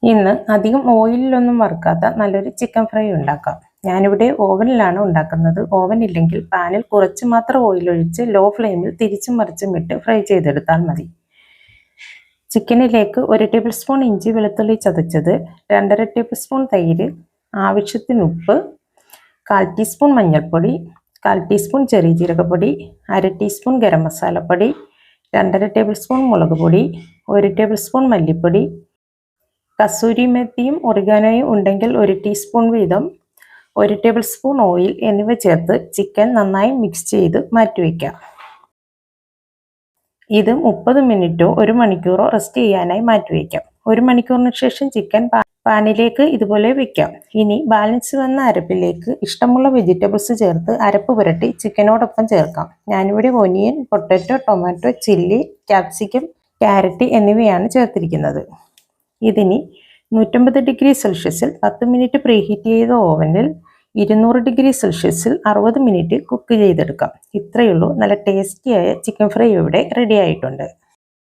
ഇന്ന് അധികം ഓയിലിലൊന്നും വറുക്കാത്ത നല്ലൊരു ചിക്കൻ ഫ്രൈ ഉണ്ടാക്കാം. ഞാനിവിടെ ഓവനിലാണ് ഉണ്ടാക്കുന്നത്. ഓവൻ ഇല്ലെങ്കിൽ പാനിൽ കുറച്ച് മാത്രം ഓയിൽ ഒഴിച്ച് ലോ ഫ്ലെയിമിൽ തിരിച്ചും മറിച്ചും ഇട്ട് ഫ്രൈ ചെയ്തെടുത്താൽ മതി. ചിക്കനിലേക്ക് 1 ടേബിൾ സ്പൂൺ ഇഞ്ചി വെളുത്തുള്ളി ചതച്ചത്, 2.5 ടേബിൾ സ്പൂൺ തൈര്, ആവശ്യത്തിന് ഉപ്പ്, 1/4 ടീസ്പൂൺ മഞ്ഞൾപ്പൊടി, 1/4 ടീസ്പൂൺ ചെറിയ ജീരകപ്പൊടി, 1/2 ടീസ്പൂൺ ഗരം മസാലപ്പൊടി, 2.5 ടേബിൾ സ്പൂൺ മുളക് പൊടി, 1 ടേബിൾ സ്പൂൺ മല്ലിപ്പൊടി, കസൂരി മെത്തിയും ഒറിഗാനോയും ഉണ്ടെങ്കിൽ 1 ടീസ്പൂൺ വീതം, 1 ടേബിൾ സ്പൂൺ ഓയിൽ എന്നിവ ചേർത്ത് ചിക്കൻ നന്നായി മിക്സ് ചെയ്ത് മാറ്റിവെക്കാം. ഇത് 30 മിനിറ്റോ 1 മണിക്കൂറോ റെസ്റ്റ് ചെയ്യാനായി മാറ്റിവെക്കാം. 1 മണിക്കൂറിന് ശേഷം ചിക്കൻ പാനിലേക്ക് ഇതുപോലെ വെക്കാം. ഇനി ബാലൻസ് വന്ന അരപ്പിലേക്ക് ഇഷ്ടമുള്ള വെജിറ്റബിൾസ് ചേർത്ത് അരപ്പ് പുരട്ടി ചിക്കനോടൊപ്പം ചേർക്കാം. ഞാനിവിടെ onion, potato, tomato, chilli, capsicum, carrot എന്നിവയാണ് ചേർത്തിരിക്കുന്നത്. ഇതിനി 150 ഡിഗ്രി സെൽഷ്യസിൽ 10 മിനിറ്റ് പ്രീഹീറ്റ് ചെയ്ത ഓവനിൽ 200 ഡിഗ്രി സെൽഷ്യസിൽ 60 മിനിറ്റ് കുക്ക് ചെയ്തെടുക്കാം. ഇത്രയുള്ളൂ, നല്ല ടേസ്റ്റിയായ ചിക്കൻ ഫ്രൈ ഇവിടെ റെഡി ആയിട്ടുണ്ട്.